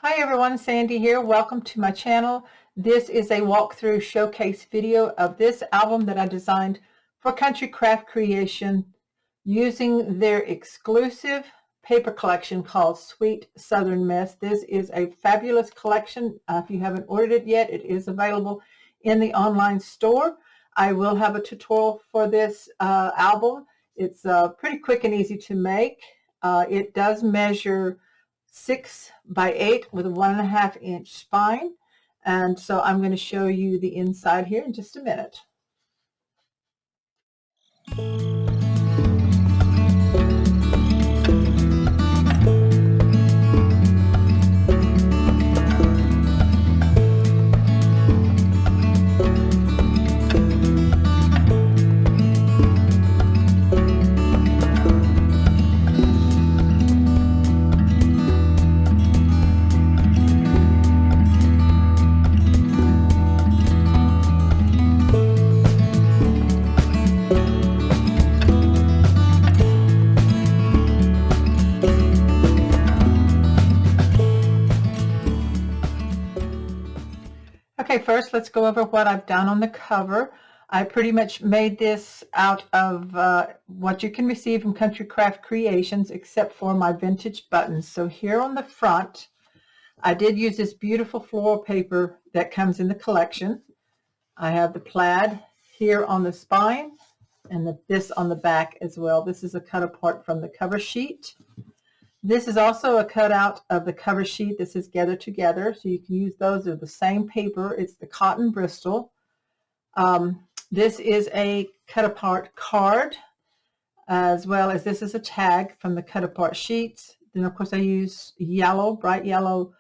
Hi everyone, Sandy here. Welcome to my channel. This is a walkthrough showcase video of this album that I designed for Country Craft Creation using their exclusive paper collection called Sweet Southern Miss. This is a fabulous collection. If you haven't ordered it yet, it is available in the online store. I will have a tutorial for this album. It's pretty quick and easy to make. It does measure 6 by 8 with a 1.5 inch spine, and so I'm going to show you the inside here in just a minute. Okay, first let's go over what I've done on the cover. I pretty much made this out of what you can receive from Country Craft Creations, except for my vintage buttons. So here on the front, I did use this beautiful floral paper that comes in the collection. I have the plaid here on the spine and this on the back as well. This is a cut apart from the cover sheet. This is also a cutout of the cover sheet. This is gathered together, so you can use those. They're the same paper. It's the cotton Bristol. This is a cut apart card, as well as this is a tag from the cut apart sheets. Then of course I use yellow, bright yellow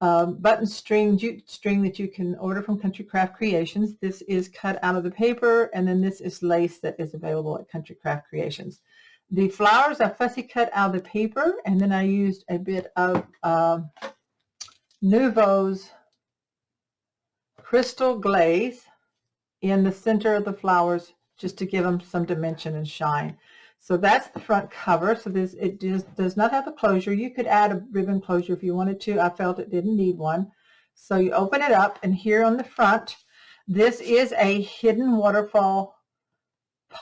button string, jute string that you can order from Country Craft Creations. This is cut out of the paper, and then this is lace that is available at Country Craft Creations. The flowers I fussy cut out of the paper, and then I used a bit of Nouveau's crystal glaze in the center of the flowers just to give them some dimension and shine. So that's the front cover. So it does not have a closure. You could add a ribbon closure if you wanted to. I felt it didn't need one. So you open it up, and here on the front, this is a hidden waterfall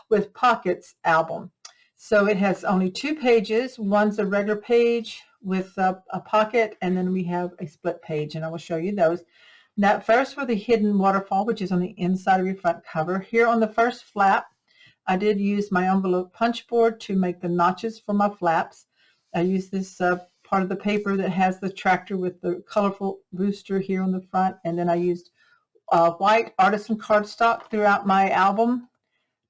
with pockets album. So it has only 2 pages. One's a regular page with a pocket, and then we have a split page, and I will show you those. Now, first for the hidden waterfall, which is on the inside of your front cover. Here on the first flap, I did use my envelope punch board to make the notches for my flaps. I used this part of the paper that has the tractor with the colorful booster here on the front, and then I used white artisan cardstock throughout my album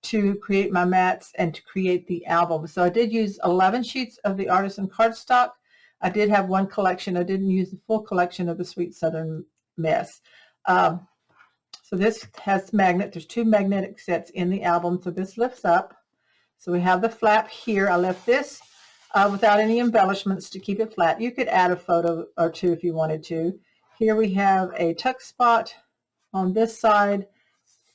to create my mats and to create the album. So I did use 11 sheets of the artisan cardstock. I did have one collection. I didn't use the full collection of the Sweet Southern Miss. So this has magnet. There's 2 magnetic sets in the album. So this lifts up. So we have the flap here. I left this without any embellishments to keep it flat. You could add a photo or 2 if you wanted to. Here we have a tuck spot on this side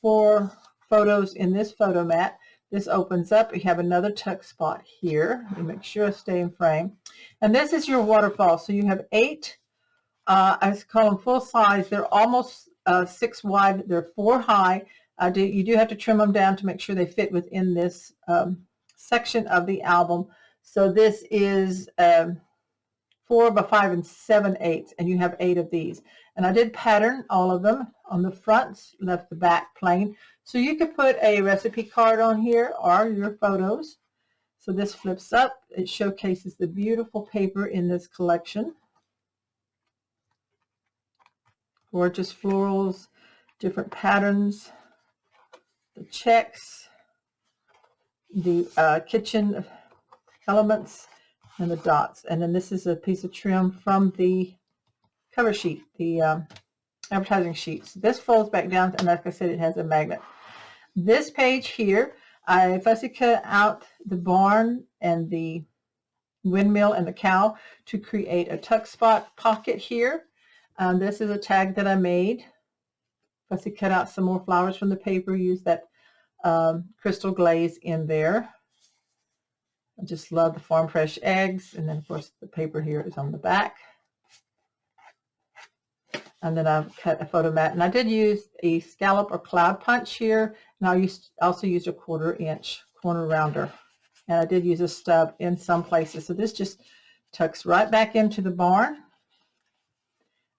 for photos in this photo mat. This opens up. We have another tuck spot here. You make sure I stay in frame. And this is your waterfall. So you have 8, I call them full size. They're almost 6 wide. They're 4 high. You do have to trim them down to make sure they fit within this section of the album. So this is 4 by 5 7/8, and you have 8 of these. And I did pattern all of them on the front, left the back plain. So you could put a recipe card on here or your photos. So this flips up. It showcases the beautiful paper in this collection. Gorgeous florals, different patterns, the checks, the kitchen elements, and the dots. And then this is a piece of trim from the cover sheet, the advertising sheet. So this folds back down, and like I said, it has a magnet. This page here, I fussy cut out the barn and the windmill and the cow to create a tuck spot pocket here. This is a tag that I made. Fussy cut out some more flowers from the paper, use that crystal glaze in there. I just love the farm fresh eggs, and then of course the paper here is on the back. And then I've cut a photo mat. And I did use a scallop or cloud punch here. And I also used a 1/4 inch corner rounder. And I did use a stub in some places. So this just tucks right back into the barn.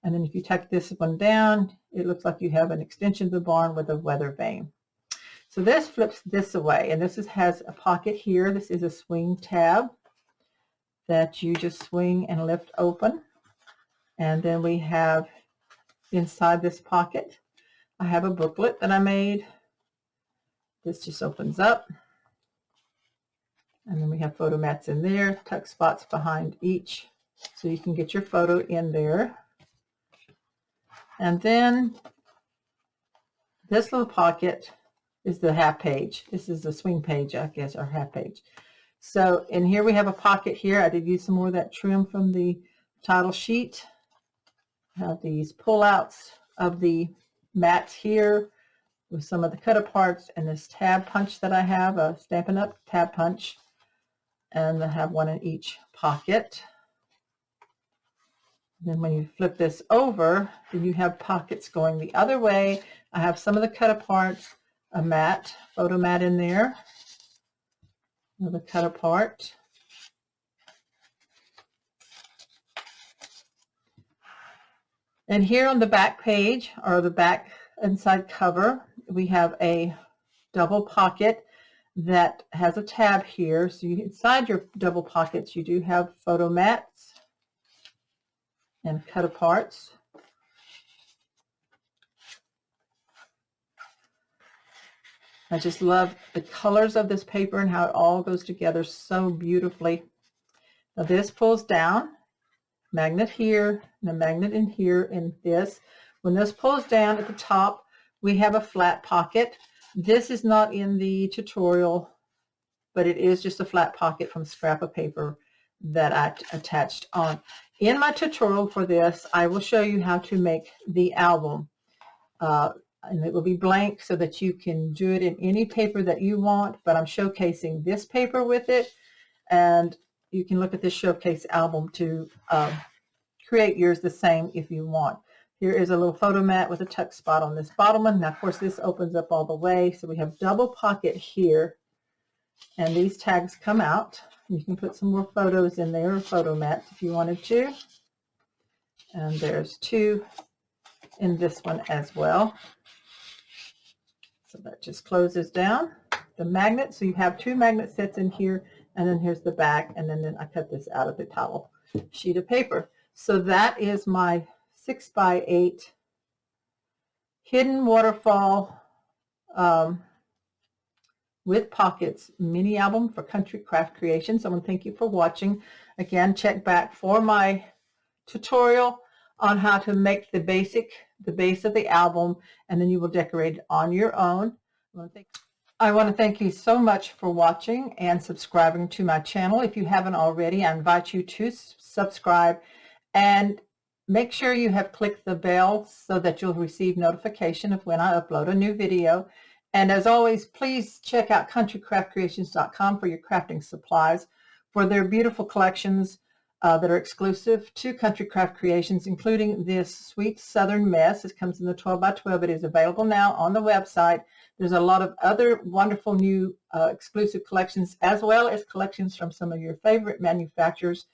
And then if you tuck this one down, it looks like you have an extension of the barn with a weather vane. So this flips this away, and this has a pocket here. This is a swing tab that you just swing and lift open. And then we have inside this pocket, I have a booklet that I made. This just opens up. And then we have photo mats in there, tuck spots behind each, so you can get your photo in there. And then this little pocket is the half page. This is the swing page, I guess, or half page. So in here we have a pocket here. I did use some more of that trim from the title sheet. I have these pullouts of the mats here with some of the cut aparts and this tab punch that I have, a Stampin' Up! Tab punch. And I have one in each pocket. Then when you flip this over, then you have pockets going the other way. I have some of the cut aparts, a mat, photo mat in there, another cut apart. And here on the back page, or the back inside cover, we have a double pocket that has a tab here. So inside your double pockets, you do have photo mats and cut aparts. I just love the colors of this paper and how it all goes together so beautifully. Now this pulls down, magnet here, and a magnet in here in this. When this pulls down at the top, we have a flat pocket. This is not in the tutorial, but it is just a flat pocket from scrap of paper that I attached on. In my tutorial for this, I will show you how to make the album. And it will be blank so that you can do it in any paper that you want, but I'm showcasing this paper with it. And you can look at this showcase album to create yours the same if you want. Here is a little photo mat with a tuck spot on this bottom one. Now, of course, this opens up all the way. So we have double pocket here, and these tags come out. You can put some more photos in there, or photo mats if you wanted to. And there's 2 in this one as well. So that just closes down. The magnet, so you have 2 magnet sets in here, and then here's the back, and then I cut this out of the towel sheet of paper. So that is my 6x8 hidden waterfall with pockets mini album for Country Craft Creations. I want to thank you for watching. Again, check back for my tutorial on how to make the base of the album, and then you will decorate it on your own. I want to thank you so much for watching and subscribing to my channel. If you haven't already, I invite you to subscribe and make sure you have clicked the bell so that you'll receive notification of when I upload a new video. And as always, please check out countrycraftcreations.com for your crafting supplies, for their beautiful collections that are exclusive to Country Craft Creations, including this Sweet Southern Mess. It comes in the 12x12. It is available now on the website. There's a lot of other wonderful new exclusive collections, as well as collections from some of your favorite manufacturers.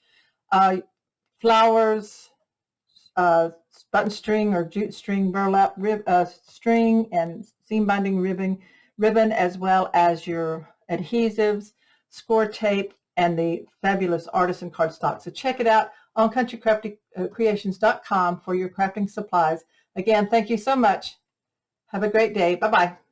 Flowers, button string or jute string, burlap string, and seam binding ribbon, as well as your adhesives, score tape, and the fabulous artisan cardstock. So check it out on countrycraftcreations.com for your crafting supplies. Again, thank you so much. Have a great day. Bye-bye.